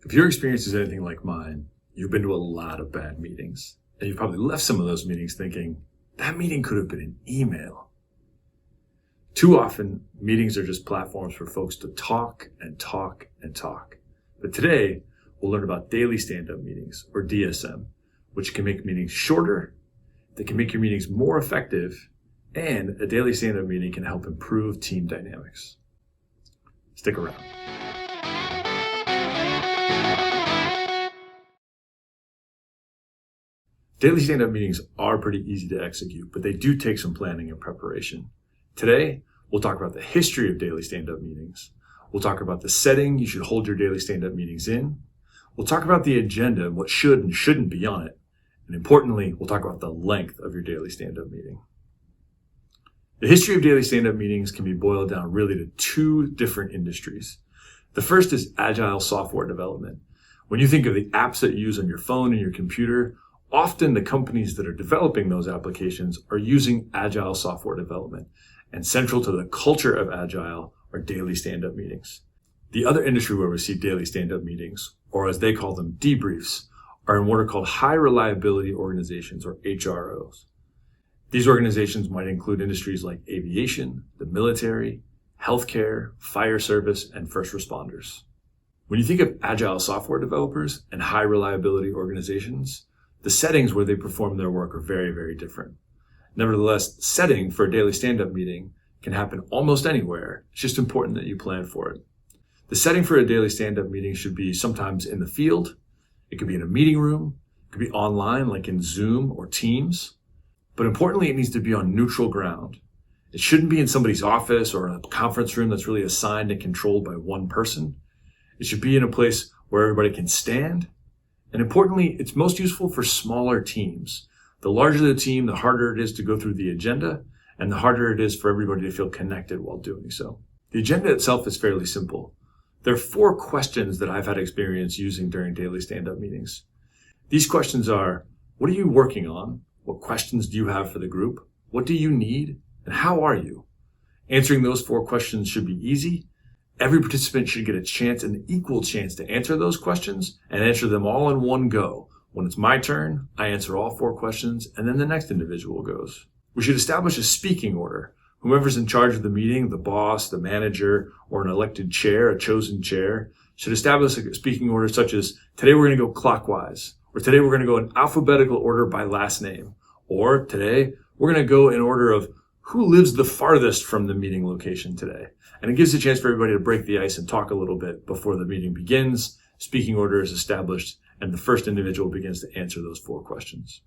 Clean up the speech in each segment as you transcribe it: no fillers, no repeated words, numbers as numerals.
If your experience is anything like mine, you've been to a lot of bad meetings, and you've probably left some of those meetings thinking, that meeting could have been an email. Too often, meetings are just platforms for folks to talk and talk and talk. But today, we'll learn about daily stand-up meetings, or DSM, which can make meetings shorter, that can make your meetings more effective, and a daily stand-up meeting can help improve team dynamics. Stick around. Daily stand-up meetings are pretty easy to execute, but they do take some planning and preparation. Today, we'll talk about the history of daily stand-up meetings. We'll talk about the setting you should hold your daily stand-up meetings in. We'll talk about the agenda and what should and shouldn't be on it. And importantly, we'll talk about the length of your daily stand-up meeting. The history of daily stand-up meetings can be boiled down really to two different industries. The first is agile software development. When you think of the apps that you use on your phone and your computer, often the companies that are developing those applications are using agile software development. And central to the culture of agile are daily stand-up meetings. The other industry where we see daily stand-up meetings, or as they call them, debriefs, are in what are called high reliability organizations, or HROs. These organizations might include industries like aviation, the military, healthcare, fire service, and first responders. When you think of agile software developers and high reliability organizations, the settings where they perform their work are very, very different. Nevertheless, the setting for a daily stand-up meeting can happen almost anywhere. It's just important that you plan for it. The setting for a daily stand-up meeting should be sometimes in the field. It could be in a meeting room. It could be online, like in Zoom or Teams. But importantly, it needs to be on neutral ground. It shouldn't be in somebody's office or in a conference room that's really assigned and controlled by one person. It should be in a place where everybody can stand. And importantly, it's most useful for smaller teams. The larger the team, the harder it is to go through the agenda, and the harder it is for everybody to feel connected while doing so. The agenda itself is fairly simple. There are 4 questions that I've had experience using during daily stand-up meetings. These questions are, what are you working on? What questions do you have for the group? What do you need? And how are you? Answering those 4 questions should be easy. Every participant should get a chance, an equal chance, to answer those questions and answer them all in one go. When it's my turn, I answer all 4 questions, and then the next individual goes. We should establish a speaking order. Whoever's in charge of the meeting, the boss, the manager, or an elected chair, a chosen chair, should establish a speaking order such as, today we're going to go clockwise, or today we're going to go in alphabetical order by last name, or today we're going to go in order of who lives the farthest from the meeting location today. And it gives a chance for everybody to break the ice and talk a little bit before the meeting begins. Speaking order is established, and the first individual begins to answer those 4 questions.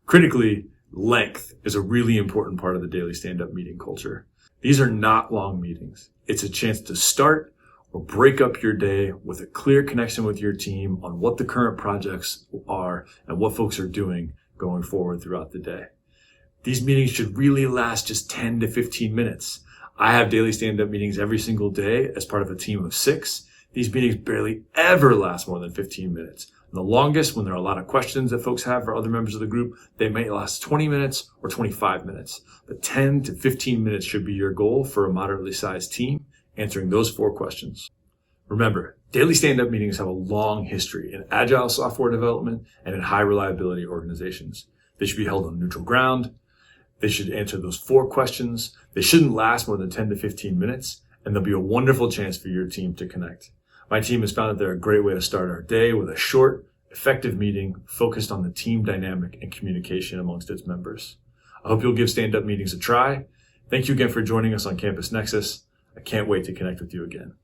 Critically, length is a really important part of the daily stand-up meeting culture. These are not long meetings. It's a chance to start or break up your day with a clear connection with your team on what the current projects are and what folks are doing going forward throughout the day. These meetings should really last just 10 to 15 minutes. I have daily stand-up meetings every single day as part of a team of 6. These meetings barely ever last more than 15 minutes. And the longest, when there are a lot of questions that folks have for other members of the group, they may last 20 minutes or 25 minutes. But 10 to 15 minutes should be your goal for a moderately sized team, answering those 4 questions. Remember, daily stand-up meetings have a long history in agile software development and in high reliability organizations. They should be held on neutral ground. They should answer those 4 questions. They shouldn't last more than 10 to 15 minutes, and there'll be a wonderful chance for your team to connect. My team has found that they're a great way to start our day with a short, effective meeting focused on the team dynamic and communication amongst its members. I hope you'll give stand-up meetings a try. Thank you again for joining us on Campus Nexus. I can't wait to connect with you again.